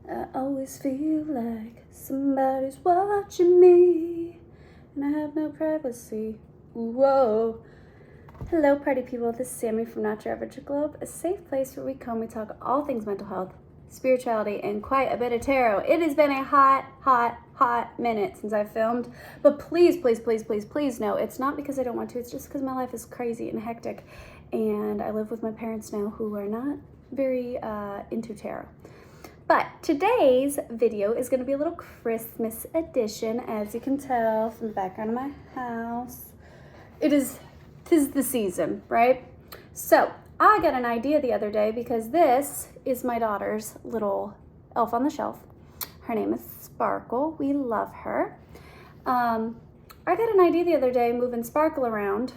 I always feel like somebody's watching me, and I have no privacy. Whoa. Hello, party people. This is Sammy from Not Your Average Globe, a safe place where we come, we talk all things mental health, spirituality, and quite a bit of tarot. It has been a hot minute since I've filmed, but please know it's not because I don't want to. It's just because my life is crazy and hectic, and I live with my parents now who are not very into tarot. But today's video is going to be a little Christmas edition, as you can tell from the background of my house. Tis the season, right? So I got an idea the other day because this is my daughter's little elf on the shelf. Her name is Sparkle. We love her. I got an idea the other day, moving Sparkle around,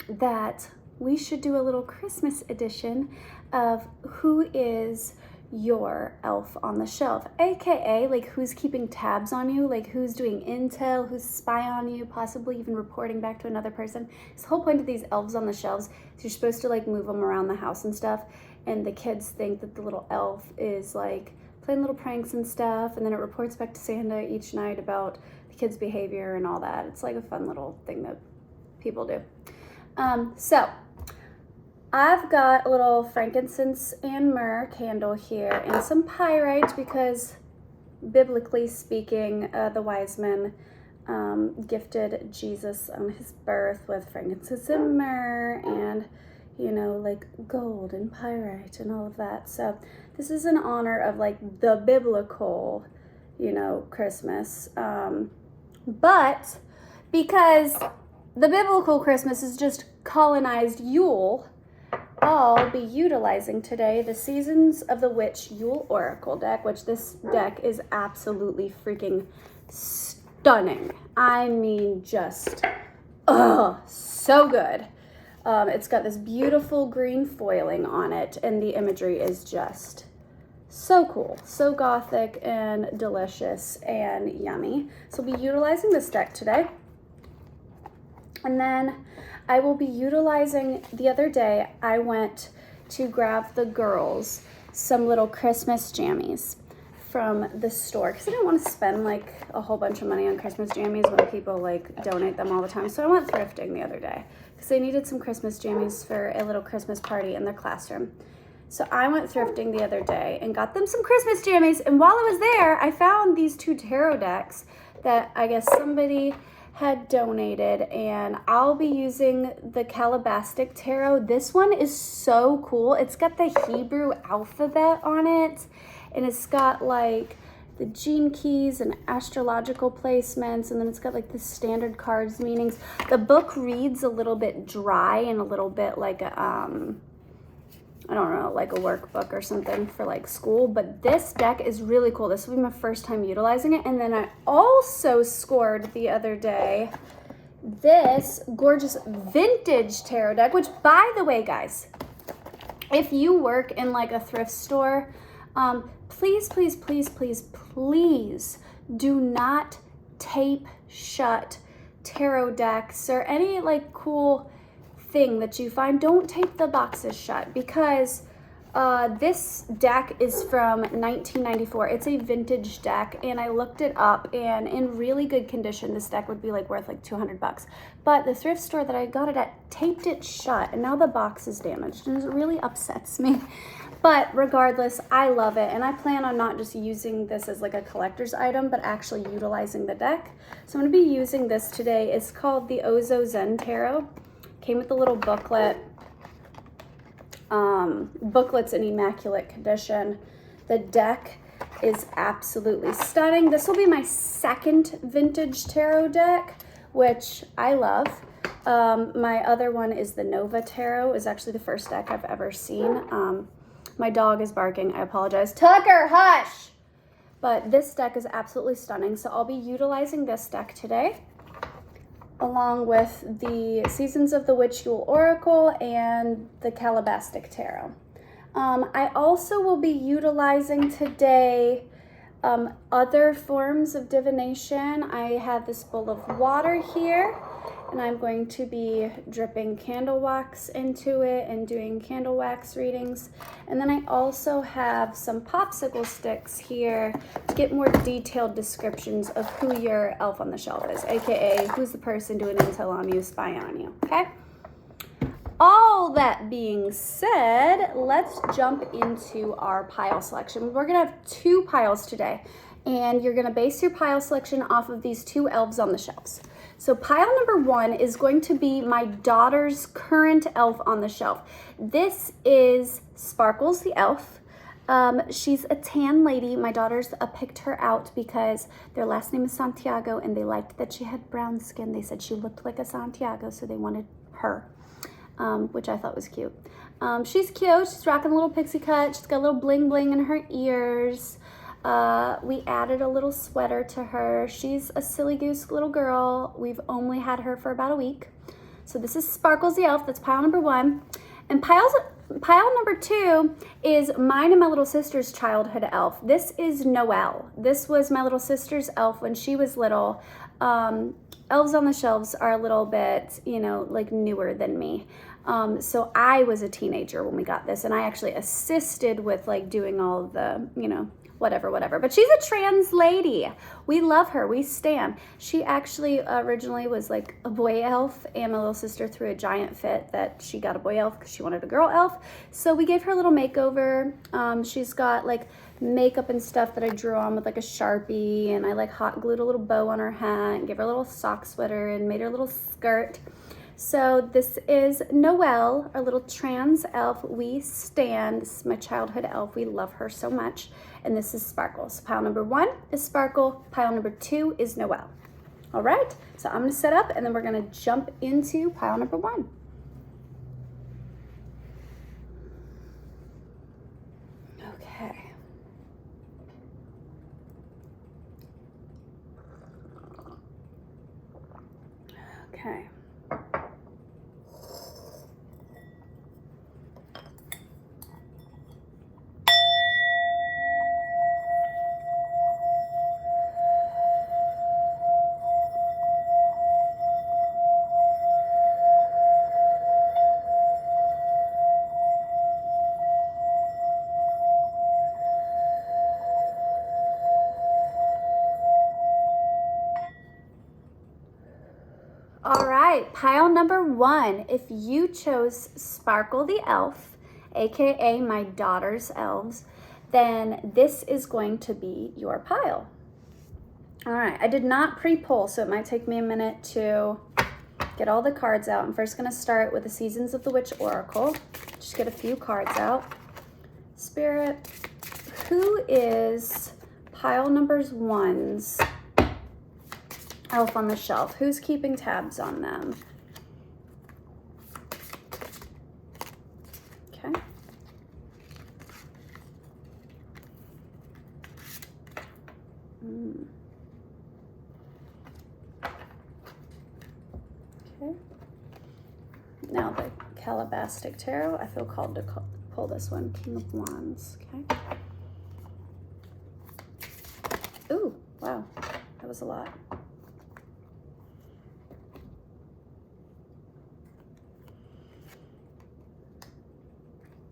that we should do a little Christmas edition of who is your elf on the shelf, aka like who's keeping tabs on you, like who's doing intel, who's spy on you, possibly even reporting back to another person. The whole point of these elves on the shelves is you're supposed to like move them around the house and stuff, and the kids think that the little elf is like playing little pranks and stuff, and then it reports back to Santa each night about the kids' behavior and all that. It's like a fun little thing that people do. So I've got a little frankincense and myrrh candle here and some pyrite because, biblically speaking, the wise men gifted Jesus on his birth with frankincense and myrrh and, you know, like gold and pyrite and all of that. So this is in honor of like the biblical, you know, Christmas. But because the biblical Christmas is just colonized Yule, I'll be utilizing today the Seasons of the Witch Yule Oracle deck, which this deck is absolutely freaking stunning. I mean, just, so good. It's got this beautiful green foiling on it, and the imagery is just so cool, so gothic and delicious and yummy. So we'll be utilizing this deck today. And then I will be utilizing, the other day, I went to grab the girls some little Christmas jammies from the store because I didn't want to spend like a whole bunch of money on Christmas jammies when people like donate them all the time. So I went thrifting the other day because they needed some Christmas jammies for a little Christmas party in their classroom. So I went thrifting the other day and got them some Christmas jammies. And while I was there, I found these two tarot decks that I guess somebody had donated, and I'll be using the Calabastic Tarot. This one is so cool. It's got the Hebrew alphabet on it, and it's got like the gene keys and astrological placements, and then it's got like the standard cards meanings. The book reads a little bit dry and a little bit like a I don't know, like a workbook or something for like school, but this deck is really cool. This will be my first time utilizing it. And then I also scored the other day this gorgeous vintage tarot deck, which, by the way, guys, if you work in like a thrift store, please do not tape shut tarot decks or any like cool thing that you find. Don't tape the boxes shut because this deck is from 1994. It's a vintage deck, and I looked it up, and in really good condition this deck would be like worth like $200, but the thrift store that I got it at taped it shut, and now the box is damaged, and it really upsets me. But regardless, I love it, and I plan on not just using this as like a collector's item, but actually utilizing the deck. So I'm going to be using this today. It's called the Ozo Zen Tarot. Came with a little booklet. Booklet's in immaculate condition. The deck is absolutely stunning. This will be my second vintage tarot deck, which I love. My other one is the Nova Tarot. Is actually the first deck I've ever seen. My dog is barking. I apologize. Tucker, hush! But this deck is absolutely stunning. So I'll be utilizing this deck today, along with the Seasons of the Witch Yule Oracle and the Calabastic Tarot. I also will be utilizing today other forms of divination. I have this bowl of water here, and I'm going to be dripping candle wax into it and doing candle wax readings. And then I also have some popsicle sticks here to get more detailed descriptions of who your elf on the shelf is, aka who's the person doing intel on you, spying on you, okay? All that being said, let's jump into our pile selection. We're gonna have 2 piles today, and you're gonna base your pile selection off of these 2 elves on the shelves. So pile number 1 is going to be my daughter's current elf on the shelf. This is Sparkles the elf. She's a tan lady. My daughters picked her out because their last name is Santiago, and they liked that she had brown skin. They said she looked like a Santiago, so they wanted her. Which I thought was cute. She's cute. She's rocking a little pixie cut. She's got a little bling bling in her ears. We added a little sweater to her. She's a silly goose little girl. We've only had her for about a week. So this is Sparkles the elf. That's pile number 1. And pile number 2 is mine and my little sister's childhood elf. This is Noel. This was my little sister's elf when she was little. Elves on the shelves are a little bit, you know, like newer than me. So I was a teenager when we got this, and I actually assisted with like doing all the, you know, whatever. But she's a trans lady. We love her. We stan. She actually originally was like a boy elf, and my little sister threw a giant fit that she got a boy elf because she wanted a girl elf. So we gave her a little makeover. She's got like makeup and stuff that I drew on with like a Sharpie, and I like hot glued a little bow on her hat and gave her a little sock sweater and made her a little skirt. So this is Noel, our little trans elf. We stan. This is my childhood elf. We love her so much. And this is Sparkle. So pile number 1 is Sparkle. Pile number 2 is Noel. All right, so I'm gonna set up, and then we're gonna jump into pile number 1. Okay. Okay. All right, pile number 1. If you chose Sparkle the elf, aka my daughter's elves, then this is going to be your pile. All right, I did not pre-pull, so it might take me a minute to get all the cards out. I'm first gonna start with the Seasons of the Witch Oracle. Just get a few cards out. Spirit, who is pile number 1's elf on the shelf? Who's keeping tabs on them? Okay. Okay. Now the Calabastic Tarot. I feel called to pull this one. King of Wands. Okay. Ooh, wow. That was a lot.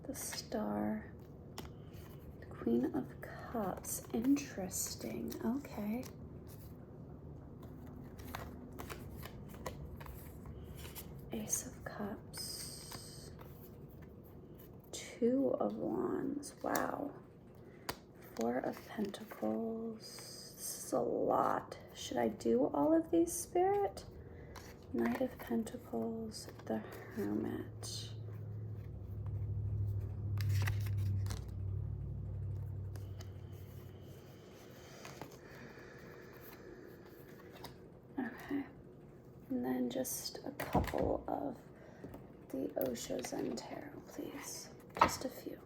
The Star. The Queen of Cups. Interesting. Okay. Ace of Cups. 2 of Wands. Wow. 4 of Pentacles. This is a lot. Should I do all of these, Spirit? Knight of Pentacles. The Hermit. Okay. And then just a couple of the Osho Zen Tarot, please. Just a few.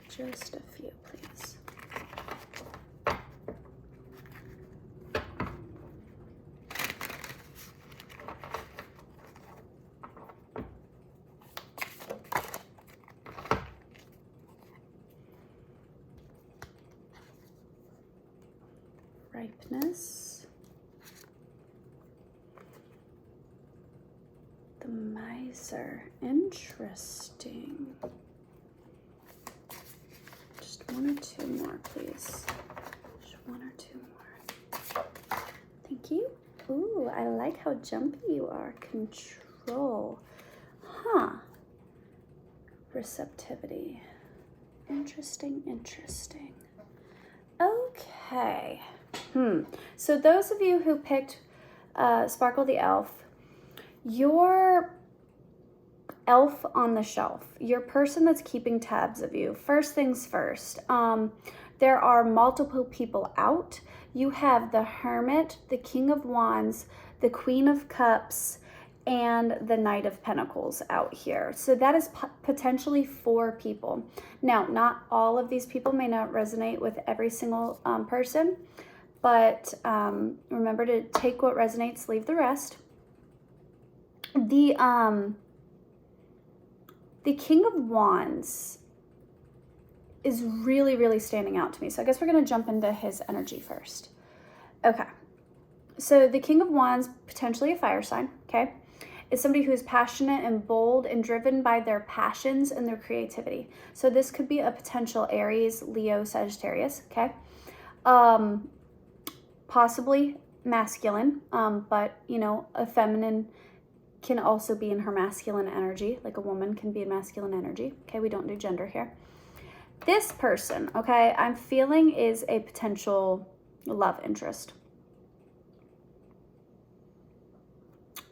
Just a few, please. kindness. The miser. Interesting. Just one or two more, please. Just one or two more. Thank you. Ooh, I like how jumpy you are. Control. Huh. Receptivity. Interesting, interesting. Okay. So those of you who picked Sparkle the Elf, your elf on the shelf, your person that's keeping tabs of you, first things first, there are multiple people out. You have the Hermit, the King of Wands, the Queen of Cups, and the Knight of Pentacles out here. So that is potentially 4 people. Now, not all of these people may not resonate with every single person, but remember to take what resonates, leave the rest. The King of Wands is really, really standing out to me. So I guess we're going to jump into his energy first. Okay. So the King of Wands, potentially a fire sign, okay, is somebody who is passionate and bold and driven by their passions and their creativity. So this could be a potential Aries, Leo, Sagittarius, okay? Possibly masculine, but, you know, a feminine can also be in her masculine energy, like a woman can be in masculine energy, okay? We don't do gender here. This person, okay, I'm feeling is a potential love interest.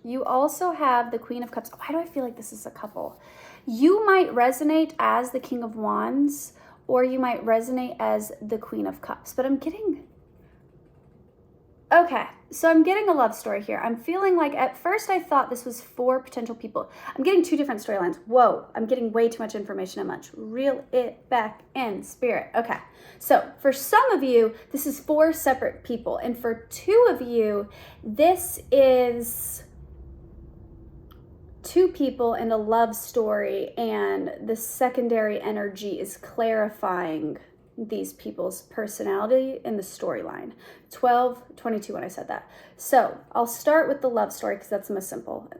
You also have the Queen of Cups. Why do I feel like this is a couple? You might resonate as the King of Wands, or you might resonate as the Queen of Cups, but I'm getting... Okay, so I'm getting a love story here. I'm feeling like at first I thought this was 4 potential people. I'm getting 2 different storylines. Whoa, I'm getting way too much information at once. Reel it back in, spirit. Okay, so for some of you, this is 4 separate people. And for 2 of you, this is 2 people in a love story, and the secondary energy is clarifying these people's personality in the storyline. 12:22 when I said that. So I'll start with the love story because that's the most simple.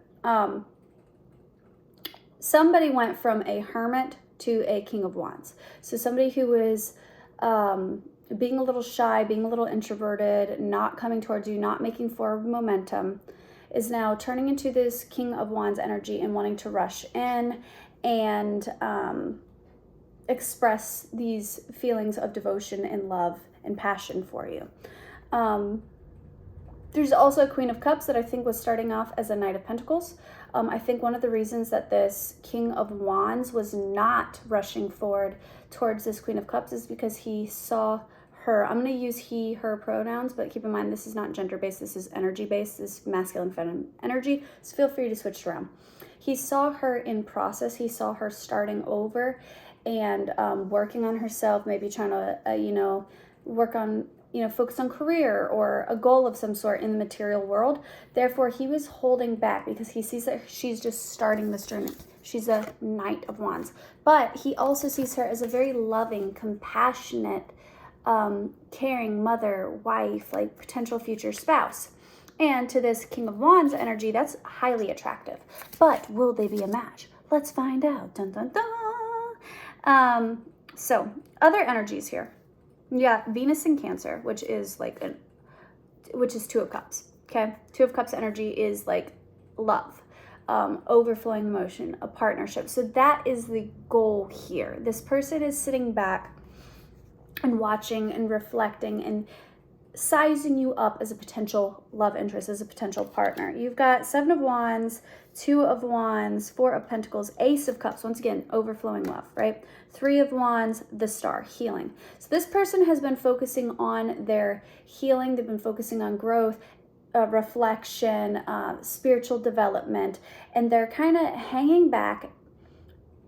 Somebody went from a hermit to a King of Wands. So somebody who is being a little shy, being a little introverted, not coming towards you, not making forward momentum, is now turning into this King of Wands energy and wanting to rush in and express these feelings of devotion and love and passion for you. There's also a Queen of Cups that I think was starting off as a Knight of Pentacles. I think one of the reasons that this King of Wands was not rushing forward towards this Queen of Cups is because he saw her. I'm going to use he, her pronouns, but keep in mind this is not gender-based. This is energy-based. This is masculine, feminine energy. So feel free to switch around. He saw her in process. He saw her starting over and working on herself, maybe trying to, work on, focus on career or a goal of some sort in the material world. Therefore, he was holding back because he sees that she's just starting this journey. She's a Knight of Wands. But he also sees her as a very loving, compassionate, caring mother, wife, like potential future spouse. And to this King of Wands energy, that's highly attractive. But will they be a match? Let's find out. Dun, dun, dun. So other energies here. Yeah, Venus in Cancer, which is which is 2 of Cups. Okay, 2 of Cups energy is like love, overflowing emotion, a partnership. So that is the goal here. This person is sitting back and watching and reflecting and sizing you up as a potential love interest, as a potential partner. You've got 7 of Wands, 2 of Wands, 4 of Pentacles, Ace of Cups, once again, overflowing love, right? 3 of Wands, the Star, healing. So this person has been focusing on their healing. They've been focusing on growth, reflection, spiritual development, and they're kind of hanging back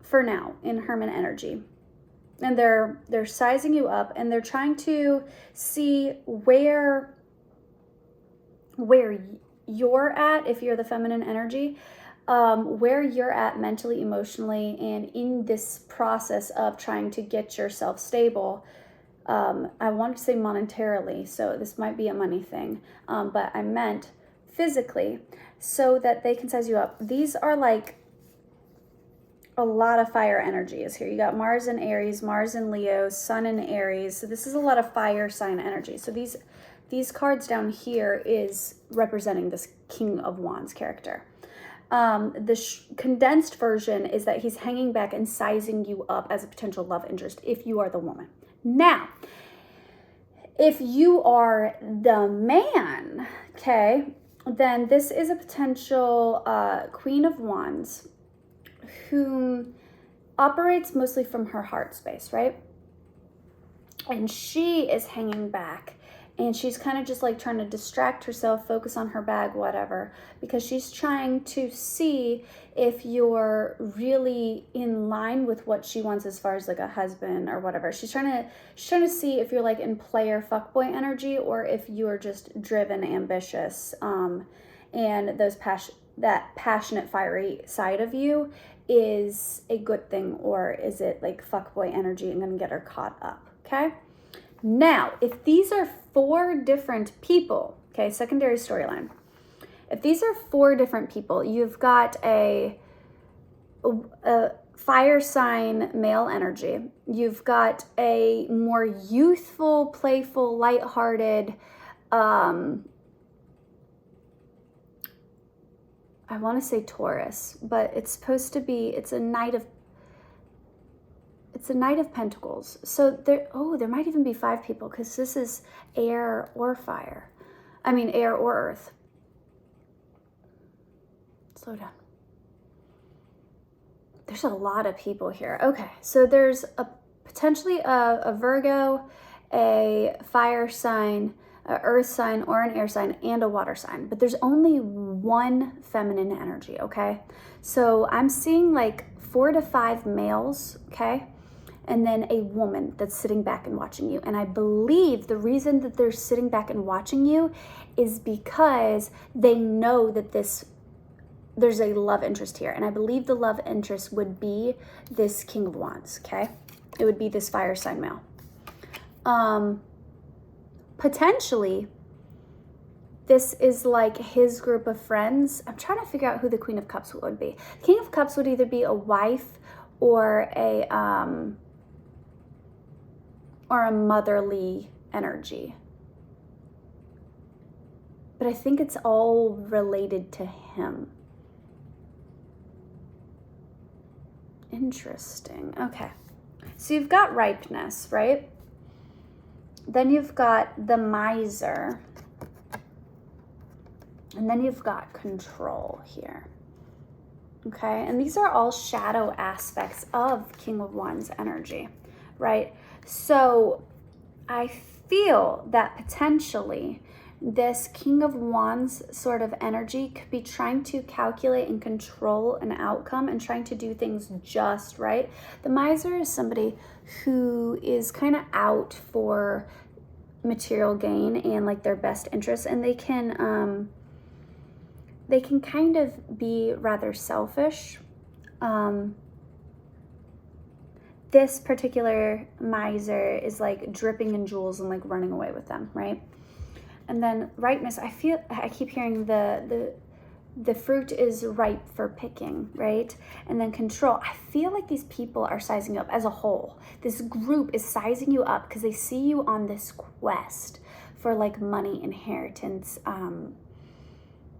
for now in Hermit energy. And they're sizing you up, and they're trying to see where you're at, if you're the feminine energy, where you're at mentally, emotionally, and in this process of trying to get yourself stable, I wanted to say monetarily, so this might be a money thing, but I meant physically, so that they can size you up. These are like a lot of fire energies here. You got Mars in Aries, Mars in Leo, Sun in Aries. So this is a lot of fire sign energy. So these cards down here is representing this King of Wands character. The condensed version is that he's hanging back and sizing you up as a potential love interest if you are the woman. Now, if you are the man, okay, then this is a potential Queen of Wands who operates mostly from her heart space, right? And she is hanging back, and she's kind of just like trying to distract herself, focus on her bag, whatever, because she's trying to see if you're really in line with what she wants as far as like a husband or whatever. She's trying to see if you're like in player fuckboy energy, or if you're just driven, ambitious, and that passionate, fiery side of you is a good thing, or is it like fuckboy energy and gonna get her caught up, okay? Now, if these are 4 different people, okay, secondary storyline. If these are 4 different people, you've got a fire sign male energy. You've got a more youthful, playful, lighthearted, I want to say Taurus, but it's supposed to be, it's a Knight of Pentacles. So there might even be 5 people, because this is air or fire. I mean, air or earth. Slow down. There's a lot of people here. Okay, so there's potentially a Virgo, a fire sign, an earth sign, or an air sign, and a water sign. But there's only one feminine energy, okay? So I'm seeing like 4 to 5 males, okay? And then a woman that's sitting back and watching you. And I believe the reason that they're sitting back and watching you is because they know that there's a love interest here. And I believe the love interest would be this King of Wands, okay? It would be this fire sign male. Potentially, this is like his group of friends. I'm trying to figure out who the Queen of Cups would be. The King of Cups would either be a wife or a motherly energy. But I think it's all related to him. Interesting. Okay. So you've got ripeness, right? Then you've got the miser. And then you've got control here. Okay? And these are all shadow aspects of King of Wands energy, right? So I feel that potentially this King of Wands sort of energy could be trying to calculate and control an outcome and trying to do things just right. The miser is somebody who is kind of out for material gain and like their best interests, and they can kind of be rather selfish. This particular miser is like dripping in jewels and like running away with them, right? And then ripeness, I keep hearing the fruit is ripe for picking, right? And then control, I feel like these people are sizing you up as a whole. This group is sizing you up because they see you on this quest for like money, inheritance,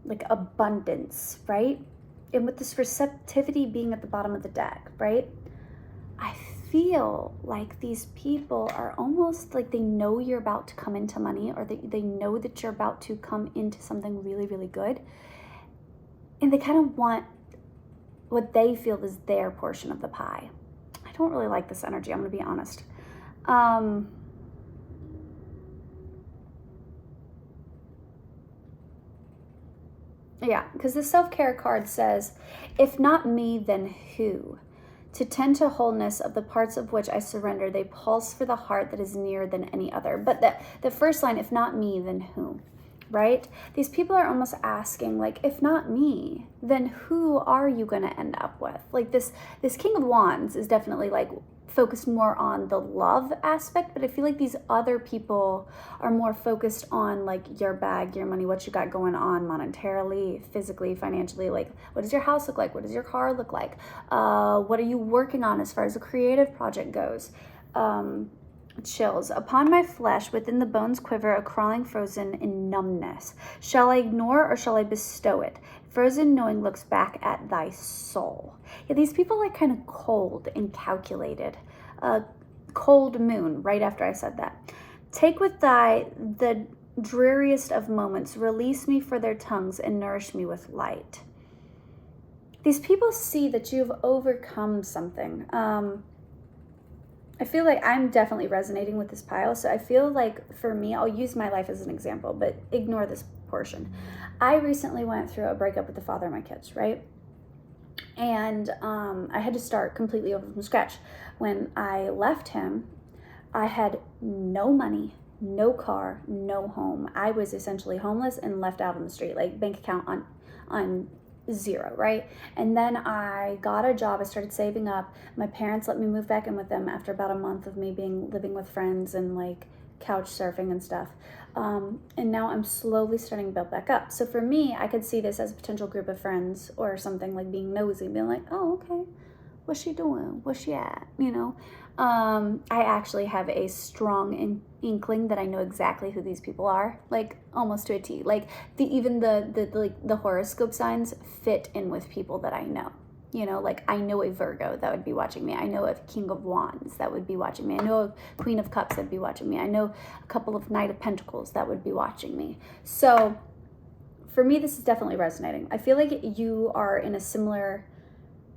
like abundance, right? And with this receptivity being at the bottom of the deck, right? I feel like these people are almost like they know you're about to come into money, or they know that you're about to come into something really, really good. And they kind of want what they feel is their portion of the pie. I don't really like this energy, I'm going to be honest. Yeah, because the self-care card says, if not me, then who? To tend to wholeness of the parts of which I surrender, they pulse for the heart that is nearer than any other. But the first line, if not me, then who? right? These people are almost asking, like, if not me, then who are you going to end up with? Like this King of Wands is definitely like focused more on the love aspect, but I feel like these other people are more focused on like your bag, your money, what you got going on monetarily, physically, financially. Like, what does your house look like? What does your car look like? What are you working on as far as a creative project goes? Chills. Upon my flesh, within the bones quiver, a crawling frozen in numbness. Shall I ignore or shall I bestow it? Frozen knowing looks back at thy soul. Yeah, these people are like kind of cold and calculated. Cold moon, right after I said that. Take with thy the dreariest of moments, release me for their tongues and nourish me with light. These people see that you've overcome something. I feel like I'm definitely resonating with this pile. So I feel like for me, I'll use my life as an example, but ignore this portion. I recently went through a breakup with the father of my kids, right? And I had to start completely over from scratch. When I left him, I had no money, no car, no home. I was essentially homeless and left out on the street, like bank account on zero, right? And then I got a job. I started saving up. My parents let me move back in with them after about a month of me living with friends and like couch surfing and stuff. And now I'm slowly starting to build back up. So for me, I could see this as a potential group of friends or something, like being nosy, being like, oh, okay, what's she doing? Where's she at? You know? I actually have a strong inkling that I know exactly who these people are, like almost to a T. Like even the horoscope signs fit in with people that I know. You know, like I know a Virgo that would be watching me. I know a King of Wands that would be watching me. I know a Queen of Cups that would be watching me. I know a couple of Knight of Pentacles that would be watching me. So for me, this is definitely resonating. I feel like you are in a similar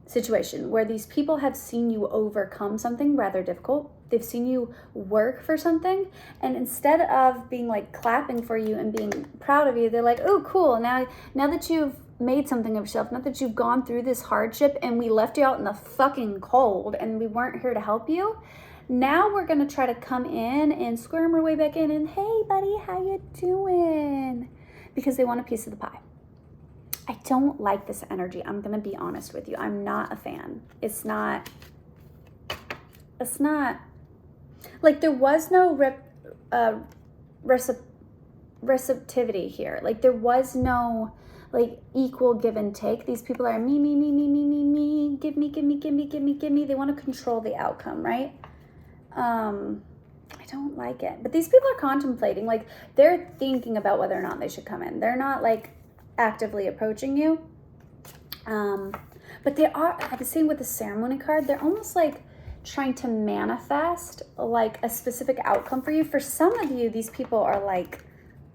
situation where these people have seen you overcome something rather difficult. They've seen you work for something, and instead of being like clapping for you and being proud of you, they're like, oh, cool. Now that you've made something of yourself, not that you've gone through this hardship and we left you out in the fucking cold and we weren't here to help you, now we're gonna try to come in and squirm our way back in and, hey buddy, how you doing? Because they want a piece of the pie. I don't like this energy. I'm gonna be honest with you. I'm not a fan. It's not like there was no receptivity here. Like there was no like equal give and take. These people are me, give me. They want to control the outcome, right? I don't like it. But these people are contemplating, like they're thinking about whether or not they should come in. They're not like actively approaching you. But they are, the same with the ceremony card, they're almost like trying to manifest like a specific outcome for you. For some of you, these people are like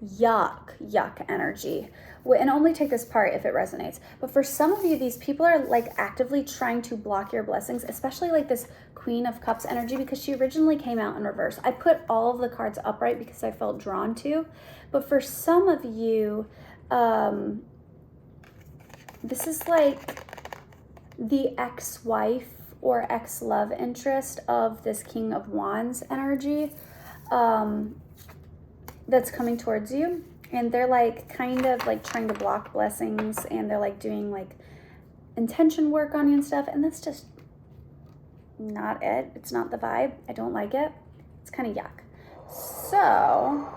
yuck energy. And only take this part if it resonates. But for some of you, these people are like actively trying to block your blessings, especially like this Queen of Cups energy, because she originally came out in reverse. I put all of the cards upright because I felt drawn to. But for some of you, this is like the ex-wife or ex-love interest of this King of Wands energy that's coming towards you. And they're like kind of like trying to block blessings, and they're like doing like intention work on you and stuff. And that's just not it. It's not the vibe. I don't like it. It's kind of yuck. So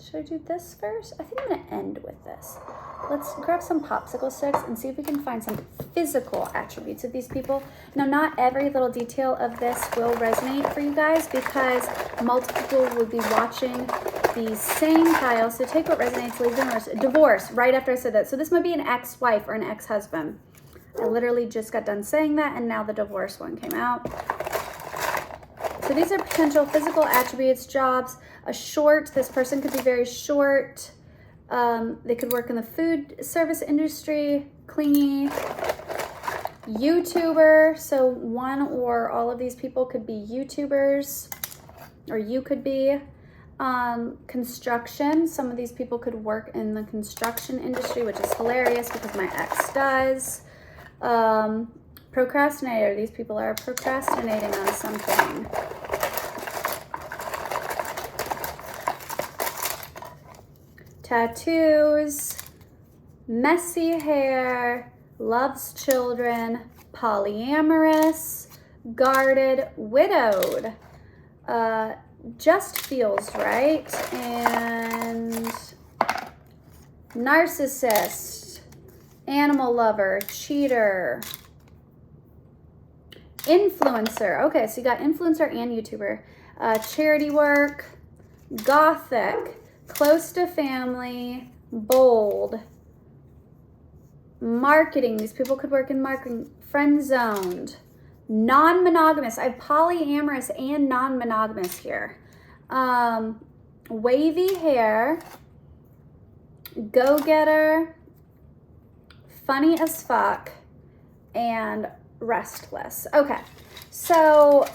should I do this first? I think I'm gonna end with this. Let's grab some popsicle sticks and see if we can find some physical attributes of these people. Now, not every little detail of this will resonate for you guys because multiple people will be watching the same pile. So take what resonates, leave the rest. Divorce, right after I said that. So this might be an ex-wife or an ex-husband. I literally just got done saying that, and now the divorce one came out. So these are potential physical attributes, jobs. This person could be very short. They could work in the food service industry, clingy, YouTuber. So one or all of these people could be YouTubers, or you could be. Construction. Some of these people could work in the construction industry, which is hilarious because my ex does. Procrastinator. These people are procrastinating on something. tattoos, messy hair, loves children, polyamorous, guarded, widowed, just feels right, and narcissist, animal lover, cheater, influencer. Okay, so you got influencer and YouTuber. Charity work, gothic, close to family, bold, marketing. These people could work in marketing. Friend zoned, non-monogamous. I have polyamorous and non-monogamous here. Wavy hair, go-getter, funny as fuck, and restless. Okay, so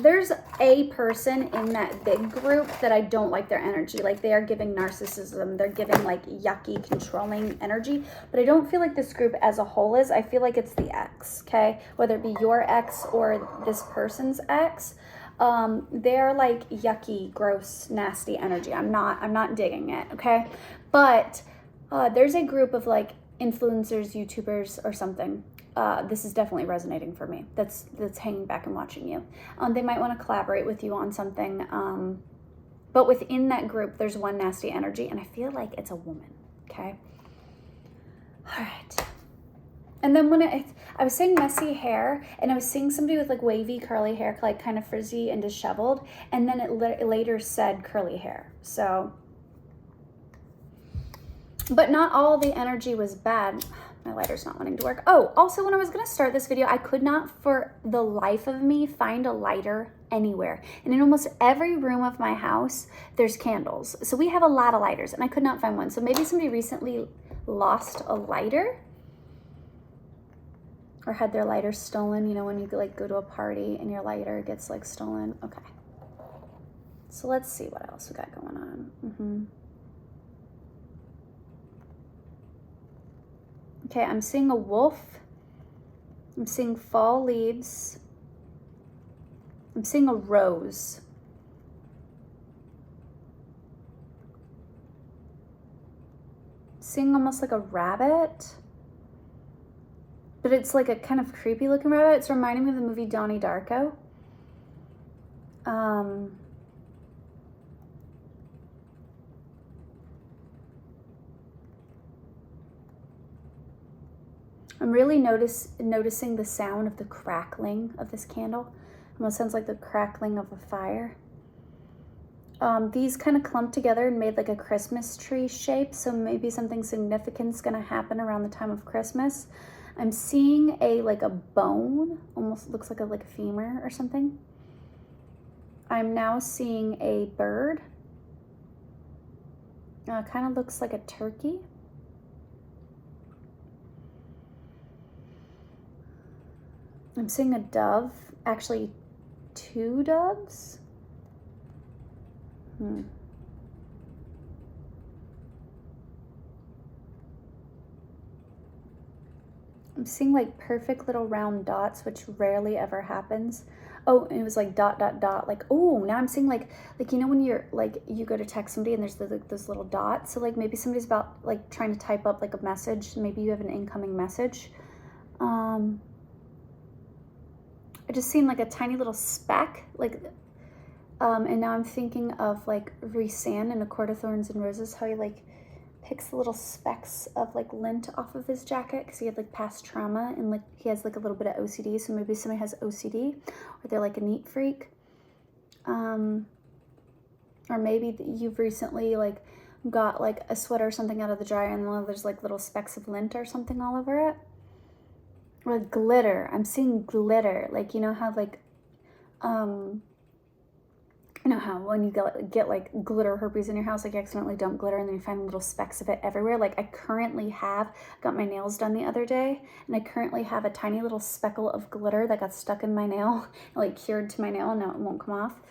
there's a person in that big group that I don't like their energy. Like, they are giving narcissism. They're giving like yucky, controlling energy. But I don't feel like this group as a whole is. I feel like it's the ex, okay? Whether it be your ex or this person's ex. They're like yucky, gross, nasty energy. I'm not digging it, okay? But there's a group of like influencers, YouTubers, or something. This is definitely resonating for me. That's hanging back and watching you. They might want to collaborate with you on something. But within that group, there's one nasty energy, and I feel like it's a woman. Okay. All right. And then when I was saying messy hair, and I was seeing somebody with like wavy curly hair, like kind of frizzy and disheveled, and then it later said curly hair. So, but not all the energy was bad. My lighter's not wanting to work. Oh, also when I was gonna start this video, I could not for the life of me find a lighter anywhere. And in almost every room of my house, there's candles. So we have a lot of lighters, and I could not find one. So maybe somebody recently lost a lighter or had their lighter stolen. You know, when you like go to a party and your lighter gets like stolen. Okay. So let's see what else we got going on. Okay, I'm seeing a wolf. I'm seeing fall leaves. I'm seeing a rose. Seeing almost like a rabbit. But it's like a kind of creepy looking rabbit. It's reminding me of the movie Donnie Darko. I'm really noticing the sound of the crackling of this candle. Almost sounds like the crackling of a fire. These kind of clumped together and made like a Christmas tree shape. So maybe something significant's gonna happen around the time of Christmas. I'm seeing like a bone, almost looks like a femur or something. I'm now seeing a bird. Kind of looks like a turkey. I'm seeing a dove, actually 2 doves. I'm seeing like perfect little round dots, which rarely ever happens. Oh, and it was like dot, dot, dot. Like, oh, now I'm seeing like, you know, when you're like, you go to text somebody and there's those little dots. So like maybe somebody's about like trying to type up like a message. Maybe you have an incoming message. I just seen like a tiny little speck, like, and now I'm thinking of like Rhysand in A Court of Thorns and Roses, how he like picks the little specks of like lint off of his jacket because he had like past trauma and like he has like a little bit of OCD. So maybe somebody has OCD or they're like a neat freak. Or maybe you've recently like got like a sweater or something out of the dryer and there's like little specks of lint or something all over it. Or glitter. I'm seeing glitter. Like, you know how like, you know how when you get like glitter herpes in your house, like you accidentally dump glitter and then you find little specks of it everywhere. Like I currently got my nails done the other day, and I currently have a tiny little speckle of glitter that got stuck in my nail, like cured to my nail, and now it won't come off.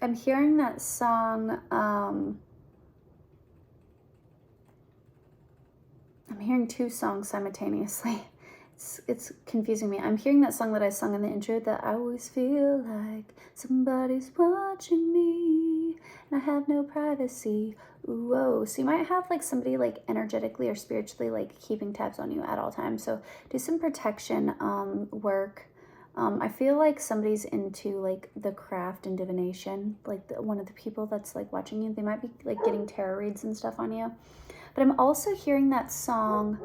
I'm hearing that song, I'm hearing two songs simultaneously. It's confusing me. I'm hearing that song that I sung in the intro, that I always feel like somebody's watching me and I have no privacy. Whoa. So you might have like somebody like energetically or spiritually like keeping tabs on you at all times. So do some protection work. I feel like somebody's into like the craft and divination, like one of the people that's like watching you. They might be like getting tarot reads and stuff on you. But I'm also hearing that song.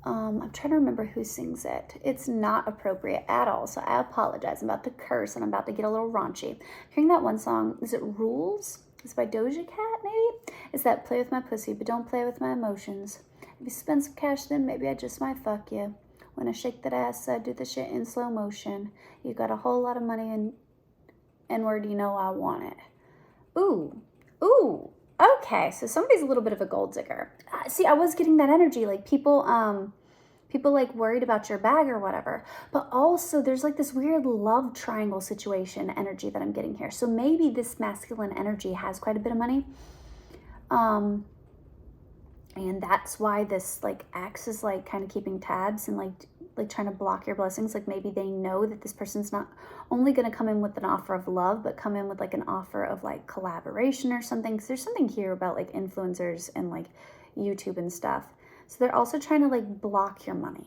I'm trying to remember who sings it. It's not appropriate at all, so I apologize. I'm about to curse and I'm about to get a little raunchy. Hearing that one song, is it Rules? It's by Doja Cat, maybe? It's that play with my pussy, but don't play with my emotions. If you spend some cash, then maybe I just might fuck you. When I shake that ass, I do the shit in slow motion. You got a whole lot of money and N-word, you know I want it. Ooh. Okay, so somebody's a little bit of a gold digger. See, I was getting that energy, like people like worried about your bag or whatever. But also there's like this weird love triangle situation energy that I'm getting here. So maybe this masculine energy has quite a bit of money. And that's why this like ex is like kind of keeping tabs and like trying to block your blessings. Like maybe they know that this person's not only going to come in with an offer of love, but come in with like an offer of like collaboration or something. Because there's something here about like influencers and like YouTube and stuff. So they're also trying to like block your money.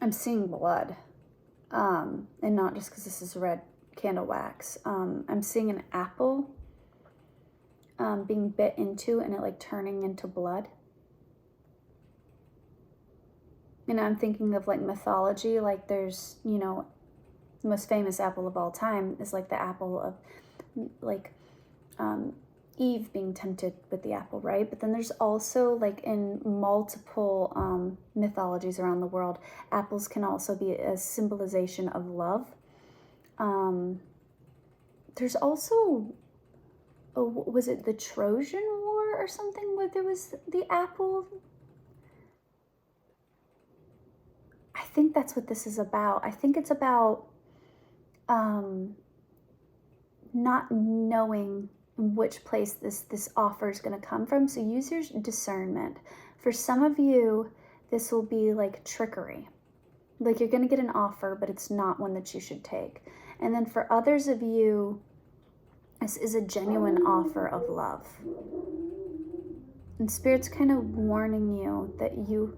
I'm seeing blood. And not just because this is red candle wax. I'm seeing an apple being bit into and it like turning into blood. And I'm thinking of like mythology, like there's, you know, the most famous apple of all time is like the apple of like Eve being tempted with the apple, right? But then there's also like in multiple mythologies around the world, apples can also be a symbolization of love. There's also, was it the Trojan War or something where there was the apple? I think that's what this is about. I think it's about not knowing which place this offer is going to come from. So use your discernment. For some of you, this will be like trickery. Like you're going to get an offer, but it's not one that you should take. And then for others of you, this is a genuine offer of love. And Spirit's kind of warning you that you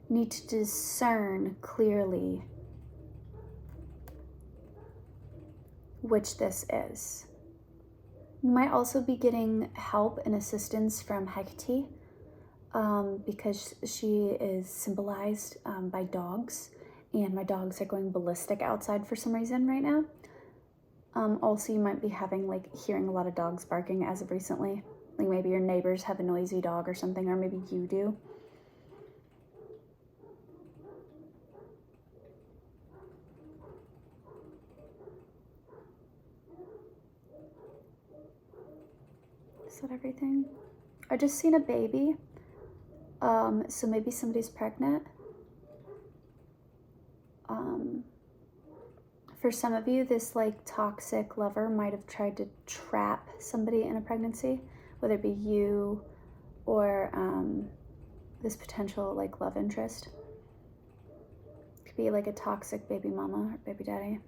need to discern clearly which this is. You might also be getting help and assistance from Hecate because she is symbolized by dogs, and my dogs are going ballistic outside for some reason right now. Also, you might be hearing a lot of dogs barking as of recently. Like maybe your neighbors have a noisy dog or something, or maybe you do. Is that everything? I just seen a baby. So maybe somebody's pregnant. For some of you, this like toxic lover might have tried to trap somebody in a pregnancy, whether it be you or this potential like love interest. It could be like a toxic baby mama or baby daddy.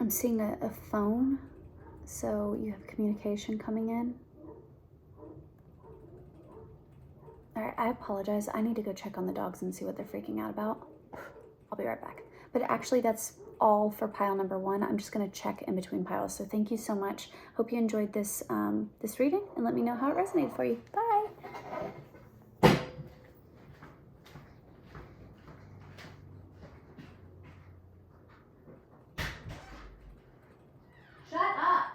I'm seeing a phone, so you have communication coming in. All right, I apologize. I need to go check on the dogs and see what they're freaking out about. I'll be right back. But actually, that's all for pile number 1. I'm just going to check in between piles. So thank you so much. Hope you enjoyed this this reading, and let me know how it resonated for you. Bye. Shut up.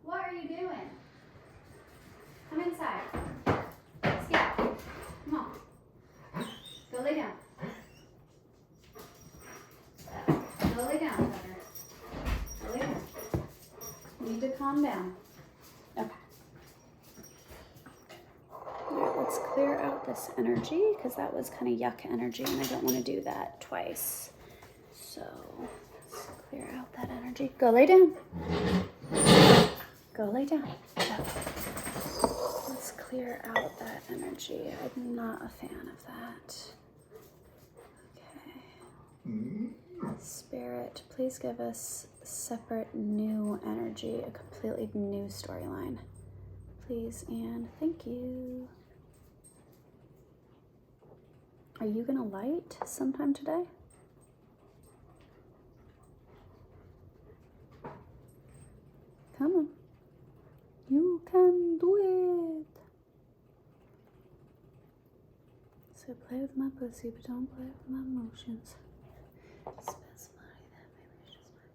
What are you doing? Come inside. Scout. Come on. Go lay down. Go lay down, Tucker. Go lay down. You need to calm down. Okay. clear out this energy because that was kind of yuck energy and I don't want to do that twice. So let's clear out that energy. Go lay down. Go lay down. Go. Let's clear out that energy. I'm not a fan of that. Okay. Spirit, please give us separate new energy, a completely new storyline. Please and thank you. Are you gonna light sometime today? Come on. You can do it. So play with my pussy, but don't play with my emotions. Spend some money that maybe it's just my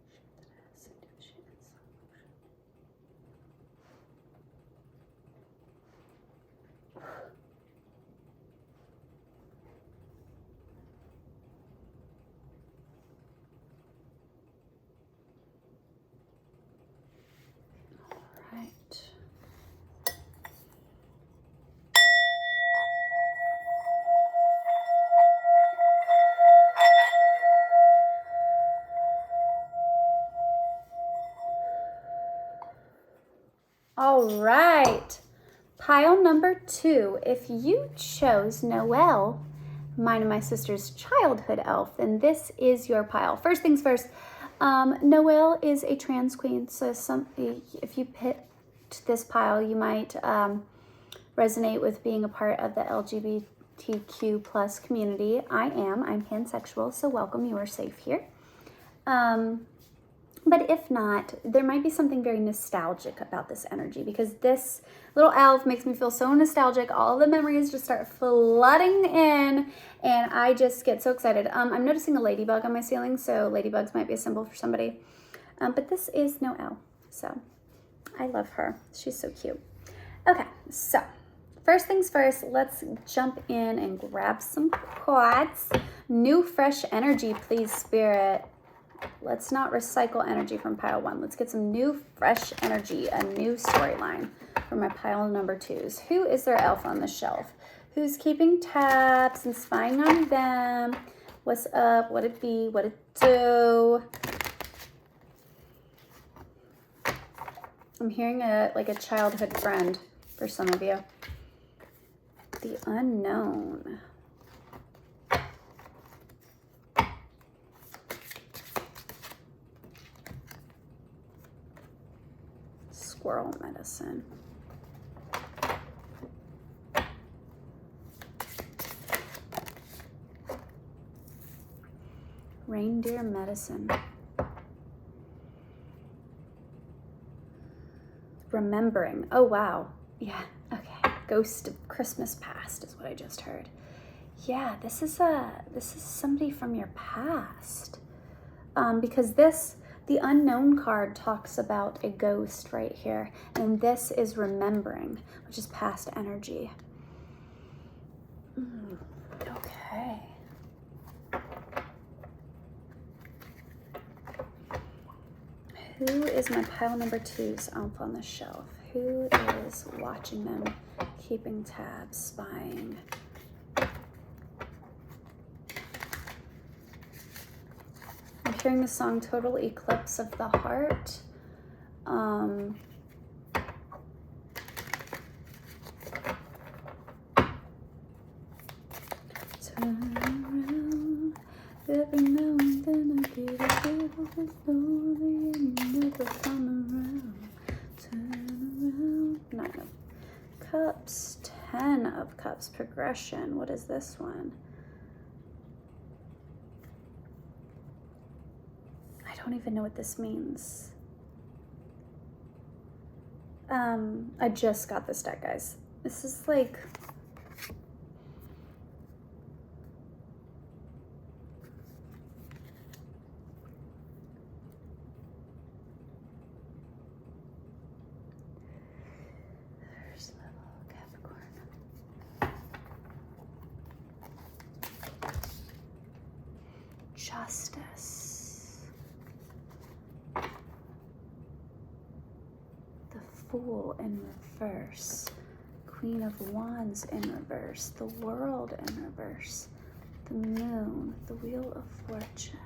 shit that ass and do shit in slow motion. All right, pile number 2. If you chose Noel, mine and my sister's childhood elf, then this is your pile. First things first, Noel is a trans queen, so if you picked this pile, you might resonate with being a part of the LGBTQ plus community. I'm pansexual, so welcome, you are safe here. But if not, there might be something very nostalgic about this energy because this little elf makes me feel so nostalgic. All the memories just start flooding in and I just get so excited. I'm noticing a ladybug on my ceiling, so ladybugs might be a symbol for somebody. But this is Noel, so I love her. She's so cute. Okay, so first things first, let's jump in and grab some cards. New fresh energy, please, Spirit. Let's not recycle energy from pile 1. Let's get some new, fresh energy, a new storyline for my pile number 2s. Who is their elf on the shelf? Who's keeping tabs and spying on them? What's up? What it be? What it do? I'm hearing like a childhood friend for some of you. The unknown. Squirrel medicine. Reindeer medicine. Remembering. Oh, wow. Yeah, okay. Ghost of Christmas Past is what I just heard. Yeah, this is somebody from your past. Because the unknown card talks about a ghost right here, and this is remembering, which is past energy. Okay. Who is my pile number 2's elf on the shelf? Who is watching them, keeping tabs, spying? I'm hearing the song Total Eclipse of the Heart. Turn around, every now and then I get a little bit lonely and you never come around. Turn around. 9 of Cups, 10 of Cups, progression. What is this one? I don't even know what this means. I just got this deck, guys. This is like... First level Capricorn. Justice. The Fool in reverse. Queen of Wands in reverse, the World in reverse, the Moon, the Wheel of Fortune.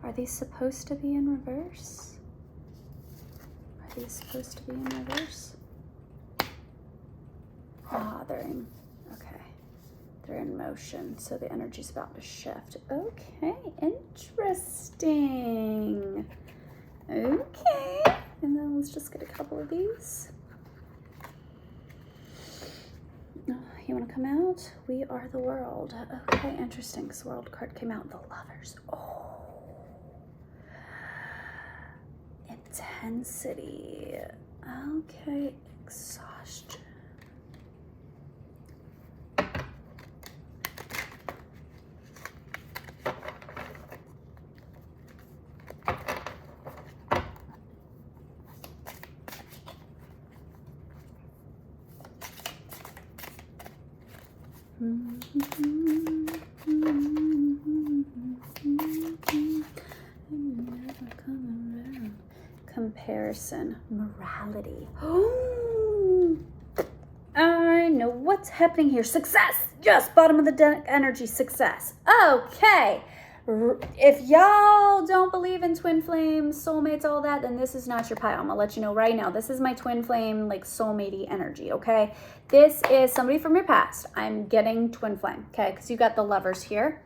Are these supposed to be in reverse? Are these supposed to be in reverse? Ah, they're in, okay. They're in motion, so the energy's about to shift. Okay, interesting. Okay, and then let's just get a couple of these. Oh, you want to come out? We are the World. Okay, interesting, because the World card came out. The Lovers. Oh. Intensity. Okay, exhaustion. Comparison, morality. I know what's happening here. Success. Yes, bottom of the deck energy, success. Okay. If y'all don't believe in twin flames, soulmates, all that, then this is not your pile. I'm gonna let you know right now. This is my twin flame, like soulmate-y energy, okay? This is somebody from your past. I'm getting twin flame, okay? Because you got the Lovers here.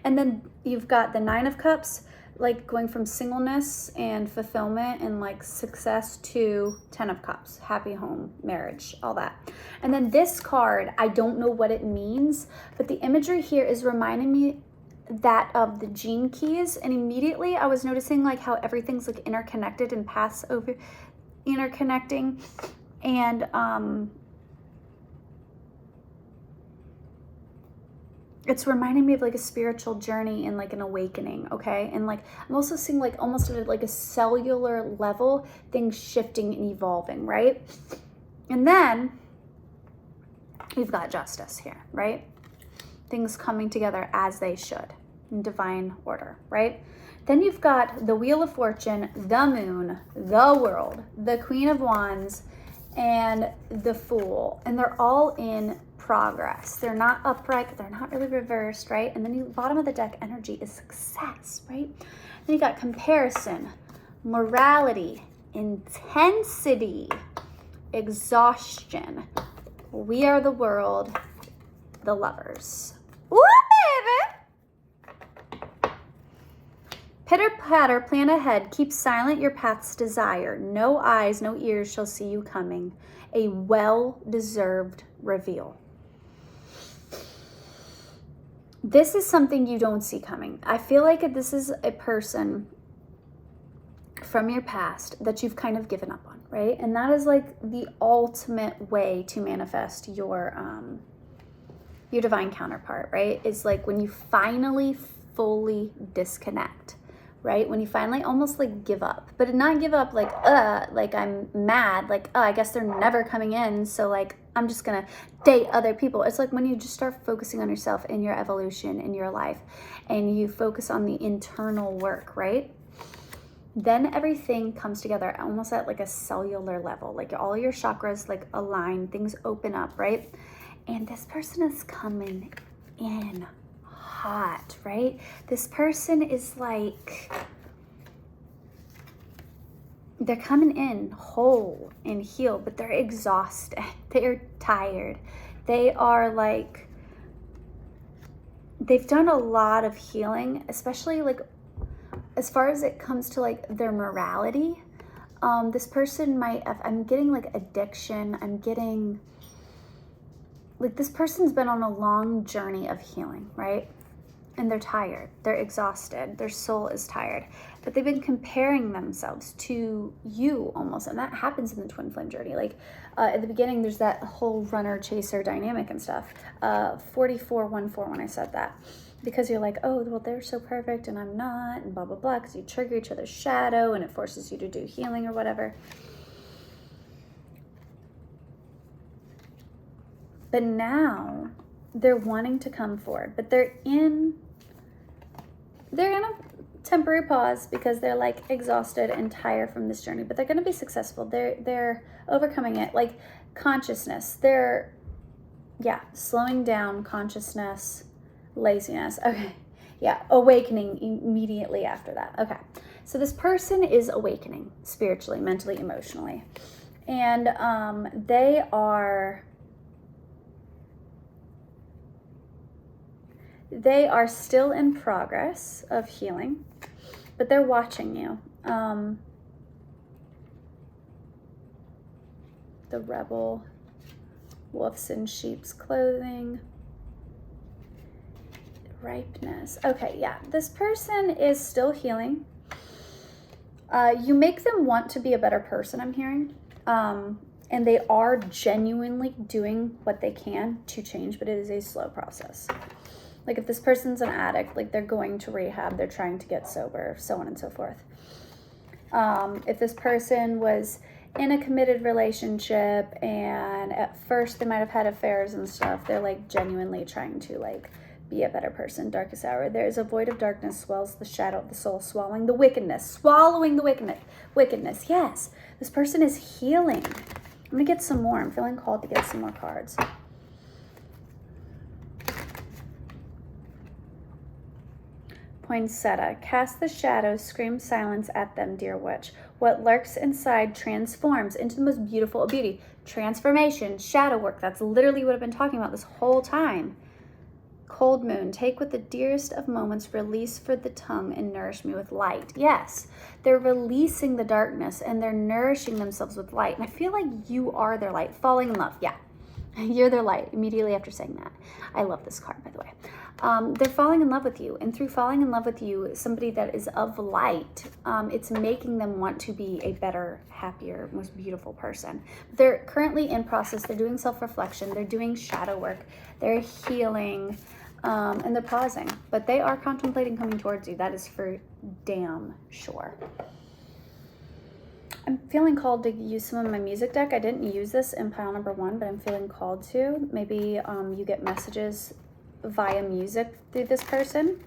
And then you've got the Nine of Cups, like going from singleness and fulfillment and like success to 10 of Cups, happy home, marriage, all that. And then this card, I don't know what it means, but the imagery here is reminding me that of the gene keys, and immediately I was noticing like how everything's like interconnected and paths over interconnecting, and it's reminding me of like a spiritual journey and like an awakening, okay? And like I'm also seeing like almost at like a cellular level things shifting and evolving, right? And then we've got justice here, right? Things coming together as they should in divine order, right? Then you've got the Wheel of Fortune, the Moon, the World, the Queen of Wands, and the Fool. And they're all in progress. They're not upright, but they're not really reversed, right? And then the bottom of the deck energy is success, right? Then you got comparison, morality, intensity, exhaustion. We are the World, the Lovers. Woo, baby! Pitter patter, plan ahead. Keep silent your path's desire. No eyes, no ears shall see you coming. A well-deserved reveal. This is something you don't see coming. I feel like this is a person from your past that you've kind of given up on, right? And that is like the ultimate way to manifest your divine counterpart, right? Is like when you finally fully disconnect, right? When you finally almost like give up, but not give up like I'm mad, like, I guess they're never coming in, so like I'm just gonna date other people. It's like when you just start focusing on yourself and your evolution in your life, and you focus on the internal work, right? Then everything comes together almost at like a cellular level, like all your chakras like align, things open up, right? And this person is coming in hot, right? This person is like, they're coming in whole and healed, but they're exhausted. They're tired. They are like, they've done a lot of healing, especially like as far as it comes to like their morality. This person might have, I'm getting like addiction. I'm getting like this person's been on a long journey of healing, right? And they're tired, they're exhausted, their soul is tired, but they've been comparing themselves to you almost. And that happens in the twin flame journey. Like at the beginning, there's that whole runner chaser dynamic and stuff. 4414 when I said that, because you're like, oh, well, they're so perfect and I'm not, and blah, blah, blah, because you trigger each other's shadow and it forces you to do healing or whatever. But now they're wanting to come forward, but they're in a temporary pause because they're like exhausted and tired from this journey, but they're going to be successful. They're overcoming it. Like consciousness. They're, yeah, slowing down, consciousness, laziness. Okay. Yeah, awakening immediately after that. Okay. So this person is awakening spiritually, mentally, emotionally. And they are still in progress of healing, but they're watching you. The rebel, wolves in sheep's clothing, ripeness. Okay, yeah, this person is still healing. You make them want to be a better person, I'm hearing. And they are genuinely doing what they can to change, but it is a slow process. Like if this person's an addict, like they're going to rehab, they're trying to get sober, so on and so forth. If this person was in a committed relationship and at first they might have had affairs and stuff, they're like genuinely trying to like be a better person. Darkest hour. There is a void of darkness, swells the shadow of the soul, swallowing the wickedness. Swallowing the wickedness. Yes, this person is healing. I'm gonna get some more. I'm feeling called to get some more cards. Poinsettia. Cast the shadows, scream silence at them, dear witch. What lurks inside transforms into the most beautiful of beauty. Transformation, shadow work. That's literally what I've been talking about this whole time. Cold moon. Take with the dearest of moments, release for the tongue and nourish me with light. Yes, they're releasing the darkness and they're nourishing themselves with light. And I feel like you are their light. Falling in love. Yeah. You're their light immediately after saying that. I love this card, by the way. They're falling in love with you. And through falling in love with you, somebody that is of light, it's making them want to be a better, happier, most beautiful person. They're currently in process. They're doing self-reflection. They're doing shadow work. They're healing. And they're pausing. But they are contemplating coming towards you. That is for damn sure. I'm feeling called to use some of my music deck. I didn't use this in pile number 1, but I'm feeling called to. Maybe you get messages via music through this person.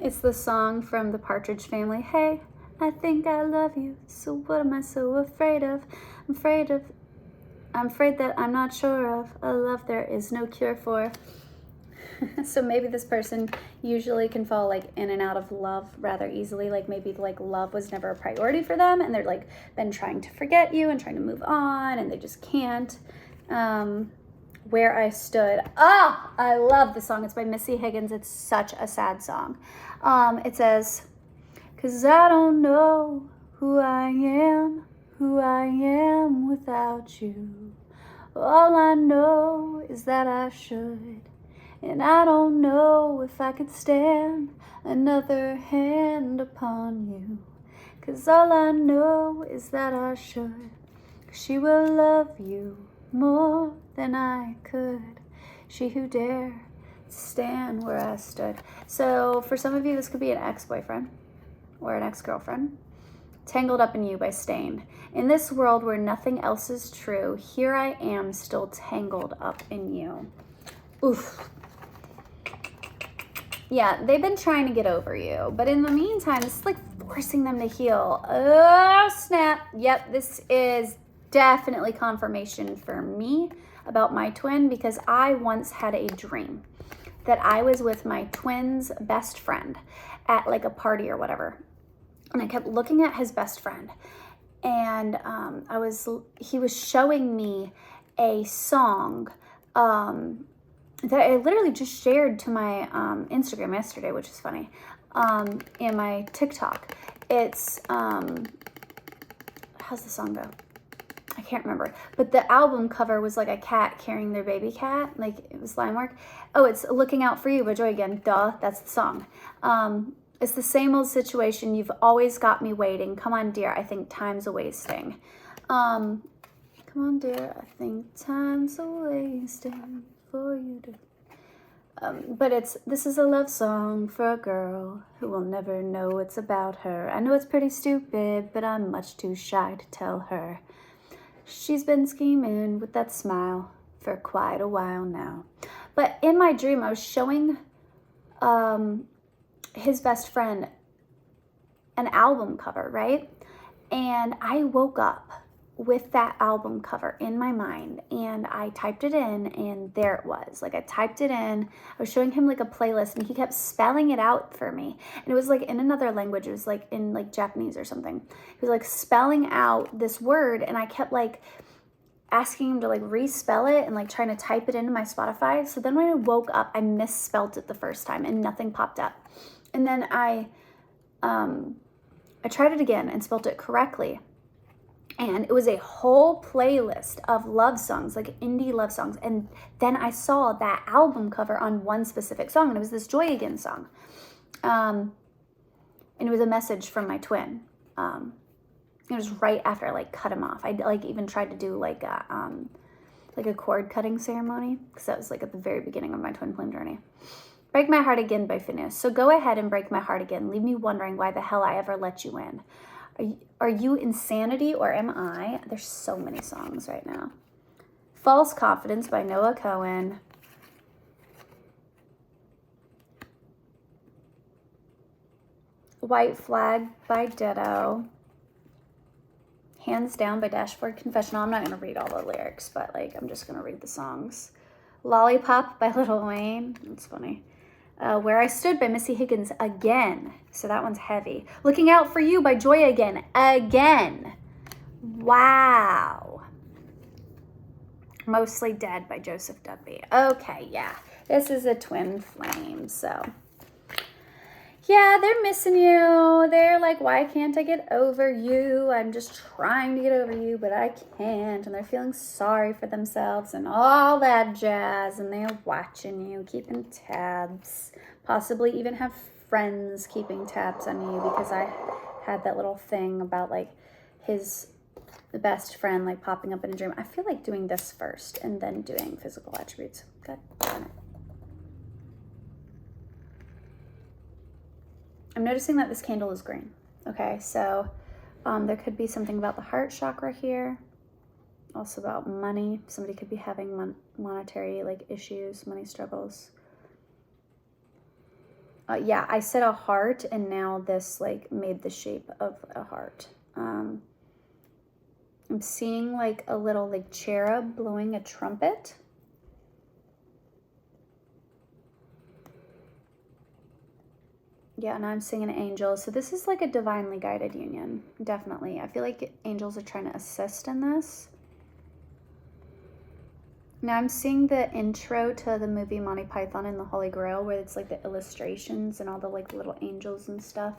It's the song from the Partridge Family. Hey, I think I love you, so what am I so afraid of? I'm afraid that I'm not sure of a love there is no cure for. So maybe this person usually can fall like in and out of love rather easily. Like maybe like love was never a priority for them and they're like been trying to forget you and trying to move on and they just can't. Where I Stood. Ah, I love the song. It's by Missy Higgins. It's such a sad song. It says, 'cause I don't know who I am without you. All I know is that I should, and I don't know if I could stand another hand upon you. 'Cause all I know is that I should. She will love you more than I could. She who dare stand where I stood. So for some of you, this could be an ex-boyfriend or an ex-girlfriend. Tangled Up in You by Stain. In this world where nothing else is true, here I am still tangled up in you. Oof. Yeah, they've been trying to get over you, but in the meantime, this is like forcing them to heal. Oh, snap. Yep, this is definitely confirmation for me about my twin, because I once had a dream that I was with my twin's best friend at like a party or whatever. And I kept looking at his best friend, and he was showing me a song that I literally just shared to my Instagram yesterday, which is funny, and my TikTok. It's, how's the song go? I can't remember, but the album cover was like a cat carrying their baby cat, like it was line work. Oh, it's Looking Out For You by Joy Again, duh, that's the song. It's the same old situation, you've always got me waiting, come on dear, I think time's a wasting. Come on dear, I think time's a wasting for you to... but this is a love song for a girl who will never know it's about her. I know it's pretty stupid, but I'm much too shy to tell her. She's been scheming with that smile for quite a while now. But in my dream, I was showing his best friend an album cover, right? And I woke up with that album cover in my mind, and I typed it in, and there it was. Like, I typed it in, I was showing him like a playlist, and he kept spelling it out for me. And it was like in another language. It was like in like Japanese or something. He was like spelling out this word, and I kept like asking him to like respell it and like trying to type it into my Spotify. So then when I woke up, I misspelled it the first time and nothing popped up. And then I tried it again and spelled it correctly. And it was a whole playlist of love songs, like indie love songs. And then I saw that album cover on one specific song, and it was this Joy Again song. And it was a message from my twin. It was right after I like cut him off. I like even tried to do like a cord cutting ceremony, because that was like at the very beginning of my twin flame journey. Break My Heart Again by Phineas. So go ahead and break my heart again. Leave me wondering why the hell I ever let you in. Are you insanity or am I? There's so many songs right now. False Confidence by Noah Cohen. White Flag by Ditto. Hands Down by Dashboard Confessional. I'm not going to read all the lyrics, but like I'm just going to read the songs. Lollipop by Lil Wayne. That's funny. Where I Stood by Missy Higgins again. So that one's heavy. Looking Out for You by Joy Again. Again. Wow. Mostly Dead by Joseph W. Okay, yeah. This is a twin flame, so. Yeah, they're missing you. They're like, why can't I get over you? I'm just trying to get over you, but I can't. And they're feeling sorry for themselves and all that jazz. And they're watching you, keeping tabs. Possibly even have friends keeping tabs on you, because I had that little thing about like the best friend like popping up in a dream. I feel like doing this first and then doing physical attributes. God darn it. I'm noticing that this candle is green. Okay, so there could be something about the heart chakra here. Also about money. Somebody could be having monetary like issues, money struggles. Yeah, I said a heart, and now this like made the shape of a heart. I'm seeing like a little like cherub blowing a trumpet. Yeah, and I'm seeing an angel. So this is like a divinely guided union, definitely. I feel like angels are trying to assist in this. Now I'm seeing the intro to the movie Monty Python and the Holy Grail, where it's like the illustrations and all the like little angels and stuff.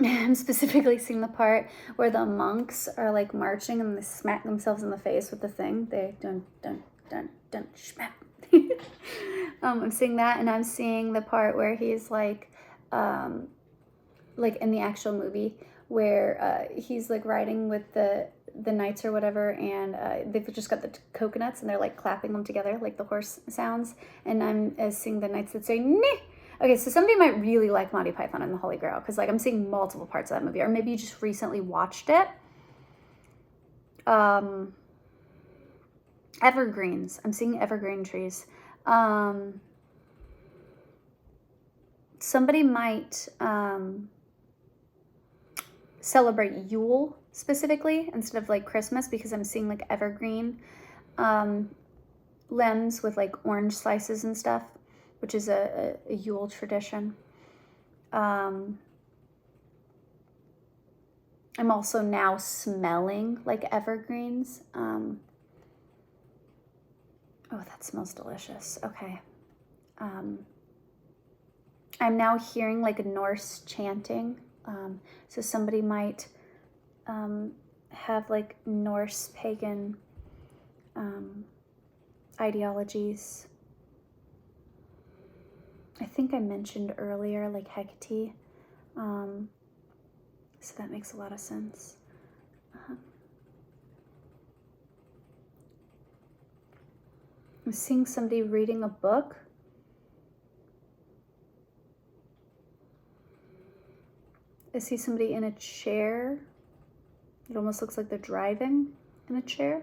I'm specifically seeing the part where the monks are like marching and they smack themselves in the face with the thing. They dun dun dun dun smack. I'm seeing that, and I'm seeing the part where he's like in the actual movie where he's like riding with the knights or whatever, and they've just got the coconuts and they're like clapping them together like the horse sounds, and I'm seeing the knights that say "Neh." Okay, so somebody might really like Monty Python and the Holy Grail, because like I'm seeing multiple parts of that movie, or maybe you just recently watched it. Evergreens. I'm seeing evergreen trees. Somebody might celebrate Yule specifically instead of like Christmas, because I'm seeing like evergreen limbs with like orange slices and stuff, which is a Yule tradition. I'm also now smelling like evergreens. Oh, that smells delicious. Okay. I'm now hearing like a Norse chanting. So somebody might have like Norse pagan ideologies. I think I mentioned earlier like Hecate. So that makes a lot of sense. I'm seeing somebody reading a book. I see somebody in a chair. It almost looks like they're driving in a chair.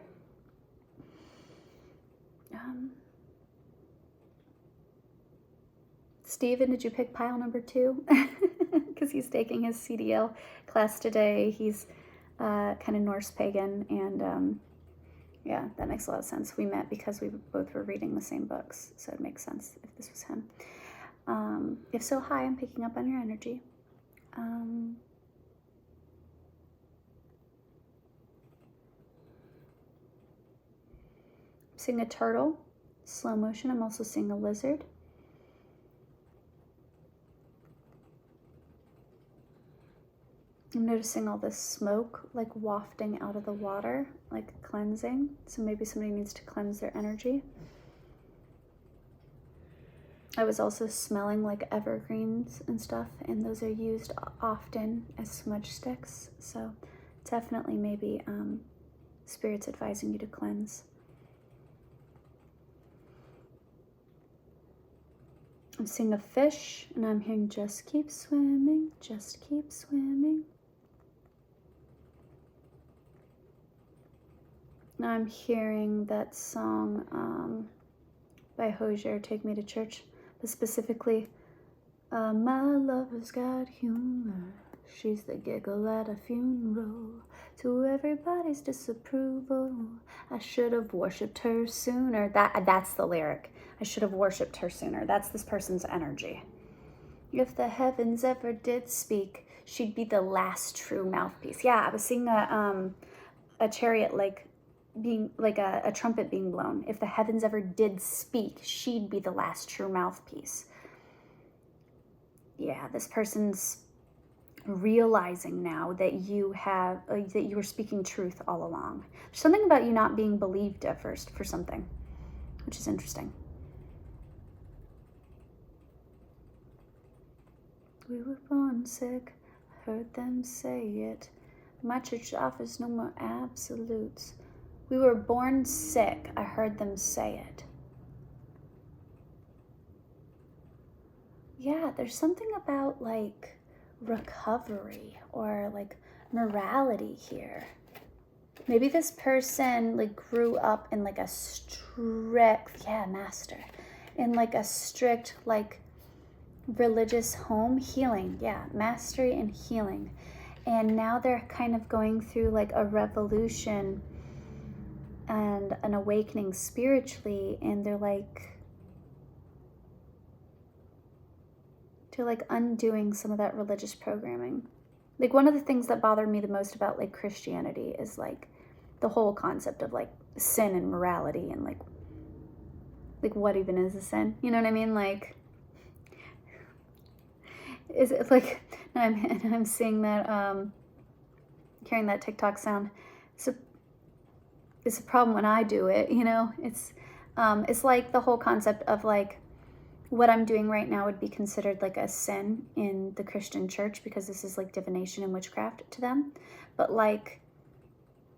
Steven, did you pick pile number 2? Because he's taking his CDL class today. He's kind of Norse pagan, and yeah, that makes a lot of sense. We met because we both were reading the same books, so it makes sense if this was him. If so, hi, I'm picking up on your energy. I'm seeing a turtle, slow motion. I'm also seeing a lizard. I'm noticing all this smoke like wafting out of the water, like cleansing. So maybe somebody needs to cleanse their energy. I was also smelling like evergreens and stuff, and those are used often as smudge sticks. So definitely maybe Spirit's advising you to cleanse. I'm seeing a fish, and I'm hearing just keep swimming, just keep swimming. Now I'm hearing that song by Hosier, Take Me to Church, but specifically, my lover's got humor. She's the giggle at a funeral. To everybody's disapproval, I should have worshipped her sooner. That's the lyric. I should have worshipped her sooner. That's this person's energy. If the heavens ever did speak, she'd be the last true mouthpiece. Yeah, I was seeing a chariot like being like a trumpet being blown. If the heavens ever did speak, she'd be the last true mouthpiece. Yeah, this person's realizing now that you were speaking truth all along. There's something about you not being believed at first for something, which is interesting. We were born sick, heard them say it. My church offers no more absolutes. We were born sick, I heard them say it. Yeah, there's something about like recovery or like morality here. Maybe this person like grew up in like a strict, master, in like a strict like religious home. Healing, mastery and healing. And now they're kind of going through like a revolution and an awakening spiritually, and they're like undoing some of that religious programming. Like one of the things that bothered me the most about like Christianity is like the whole concept of like sin and morality and like what even is a sin? You know what I mean? Like, is it like, I'm seeing that, hearing that TikTok sound. It's a problem when I do it, you know? It's like the whole concept of like, what I'm doing right now would be considered like a sin in the Christian church because this is like divination and witchcraft to them. But like,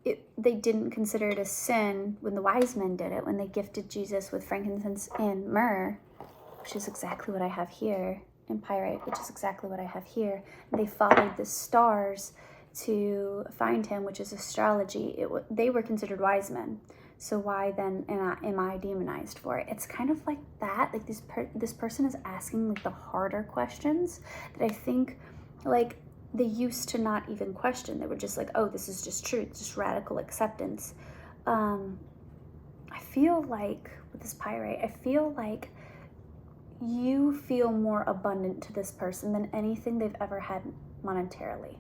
they didn't consider it a sin when the wise men did it, when they gifted Jesus with frankincense and myrrh, which is exactly what I have here, and pyrite, which is exactly what I have here. And they followed the stars to find him, which is astrology. They were considered wise men. So why then am I demonized for it? It's kind of like that. Like this person is asking like the harder questions that I think like they used to not even question. They were just like, oh, this is just truth, just radical acceptance. I feel like with this pyrite, I feel like you feel more abundant to this person than anything they've ever had monetarily.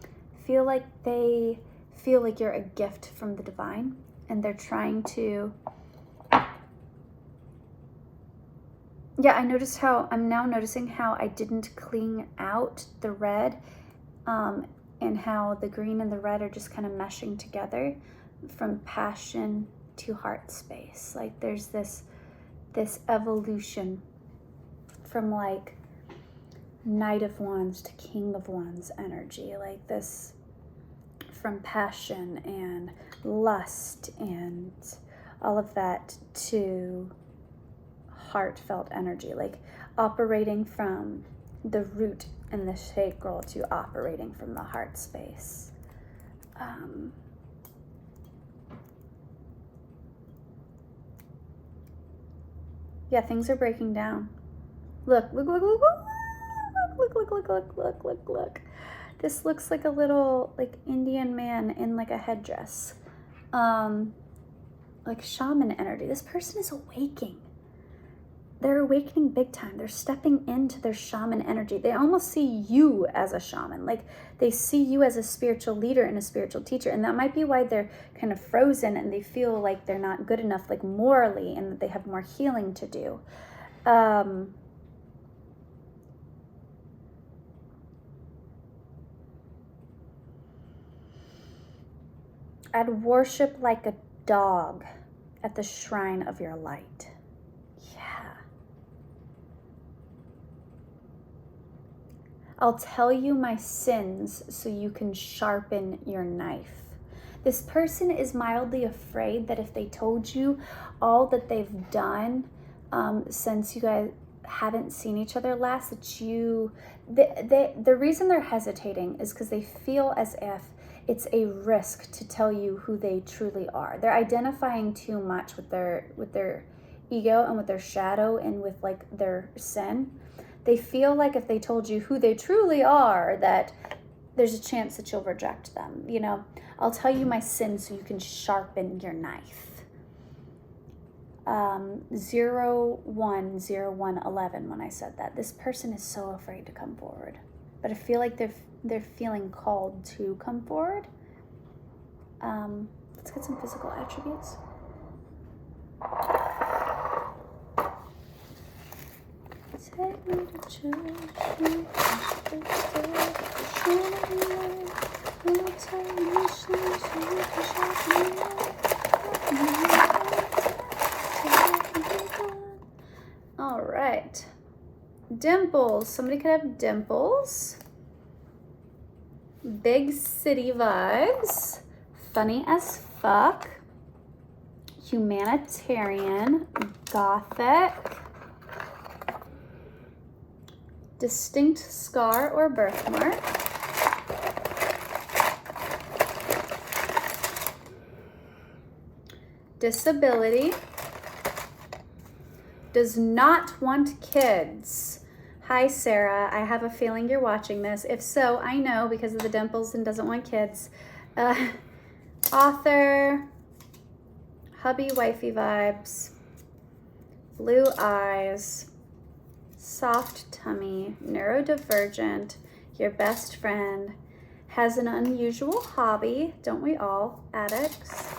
I feel like they feel like you're a gift from the divine, and they're trying to, I'm now noticing how I didn't clean out the red, and how the green and the red are just kind of meshing together from passion to heart space. Like there's this evolution from like Knight of Wands to King of Wands energy, like this from passion and lust and all of that to heartfelt energy, like operating from the root and the sacral to operating from the heart space. Yeah, things are breaking down. Look, look, look, look, look, look, look, look, look, look, look. This looks like a little, like, Indian man in, like, a headdress. Like shaman energy. This person is awaking. They're awakening big time. They're stepping into their shaman energy. They almost see you as a shaman. Like, they see you as a spiritual leader and a spiritual teacher. And that might be why they're kind of frozen and they feel like they're not good enough, like, morally, and that they have more healing to do. I'd worship like a dog at the shrine of your light. Yeah. I'll tell you my sins so you can sharpen your knife. This person is mildly afraid that if they told you all that they've done since you guys haven't seen each other last, that the reason they're hesitating is because they feel as if it's a risk to tell you who they truly are. They're identifying too much with their ego and with their shadow and with, like, their sin. They feel like if they told you who they truly are, that there's a chance that you'll reject them. You know, I'll tell you my sins so you can sharpen your knife. 010111 when I said that. This person is so afraid to come forward, but I feel like they're feeling called to come forward. Let's get some physical attributes. Take me to church, all right. Dimples. Somebody could have dimples. Big city vibes. Funny as fuck. Humanitarian. Gothic. Distinct scar or birthmark. Disability. Does not want kids. Hi, Sarah. I have a feeling you're watching this. If so, I know because of the dimples and doesn't want kids. Author. Hubby, wifey vibes. Blue eyes. Soft tummy. Neurodivergent. Your best friend. Has an unusual hobby. Don't we all? Addicts.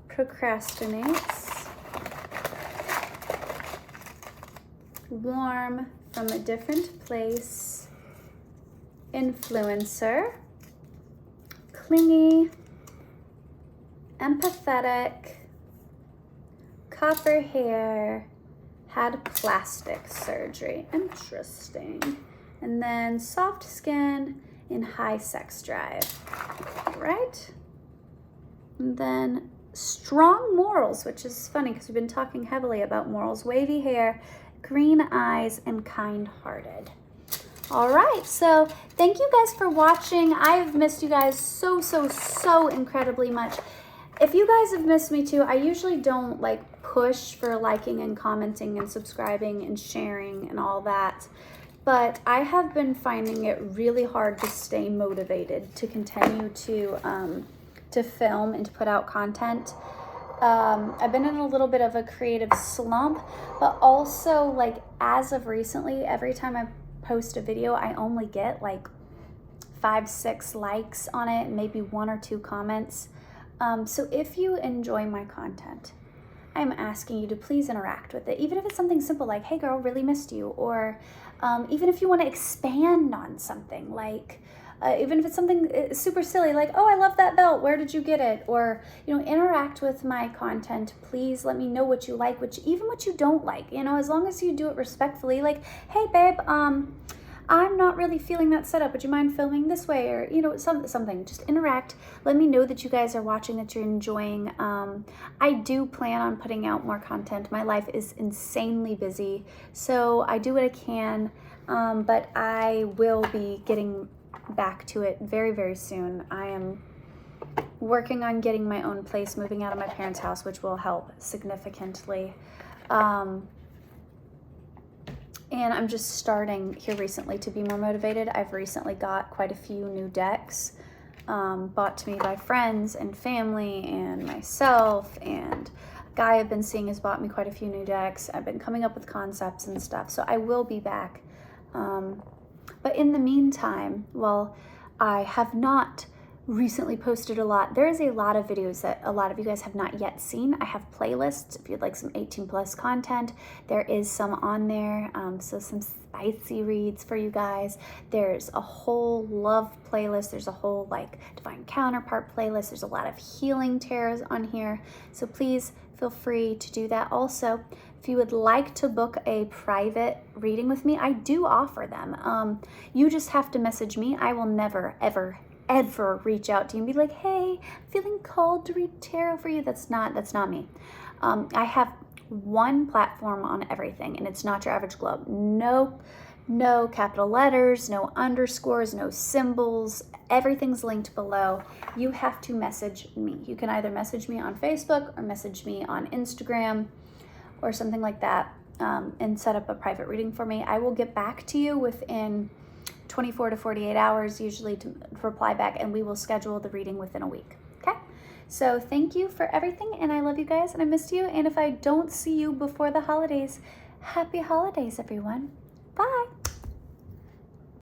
Procrastinates. Warm from a different place. Influencer. Clingy. Empathetic. Copper hair. Had plastic surgery. Interesting. And then soft skin and high sex drive. Right? And then strong morals, which is funny because we've been talking heavily about morals. Wavy hair, green eyes, and kind-hearted. All right, so thank you guys for watching. I've missed you guys so incredibly much. If you guys have missed me too, I usually don't like push for liking and commenting and subscribing and sharing and all that. But I have been finding it really hard to stay motivated to continue to film and to put out content. I've been in a little bit of a creative slump, but also, like, as of recently, every time I post a video, I only get like 5-6 likes on it and maybe 1 or 2 comments. So if you enjoy my content, I'm asking you to please interact with it, even if it's something simple like, hey girl, really missed you, or even if you want to expand on something, like even if it's something super silly like, oh, I love that belt, where did you get it? Or, you know, interact with my content. Please let me know what you like, even what you don't like, you know, as long as you do it respectfully. Like, hey babe, I'm not really feeling that setup. Would you mind filming this way? Or, you know, something. Just interact. Let me know that you guys are watching, that you're enjoying. I do plan on putting out more content. My life is insanely busy, so I do what I can, but I will be getting back to it very soon. I am working on getting my own place, moving out of my parents' house, which will help significantly. And I'm just starting here recently to be more motivated. I've recently got quite a few new decks bought to me by friends and family and myself, and a guy I've been seeing has bought me quite a few new decks. I've been coming up with concepts and stuff, so I will be back. But in the meantime, well, I have not recently posted a lot. There is a lot of videos that a lot of you guys have not yet seen. I have playlists if you'd like some 18+ content. There is some on there, so some spicy reads for you guys. There's a whole love playlist. There's a whole like divine counterpart playlist. There's a lot of healing tarots on here, so please feel free to do that. Also, if you would like to book a private reading with me, I do offer them. You just have to message me. I will never, ever reach out to you and be like, hey, I'm feeling called to read tarot for you. That's not me. I have one platform on everything, and it's Not Your Average Globe. No capital letters, no underscores, no symbols. Everything's linked below. You have to message me. You can either message me on Facebook or message me on Instagram or something like that, and set up a private reading for me. I will get back to you within 24 to 48 hours, usually, to reply back, and we will schedule the reading within a week. Okay? So thank you for everything, and I love you guys, and I missed you. And if I don't see you before the holidays, happy holidays, everyone. Bye.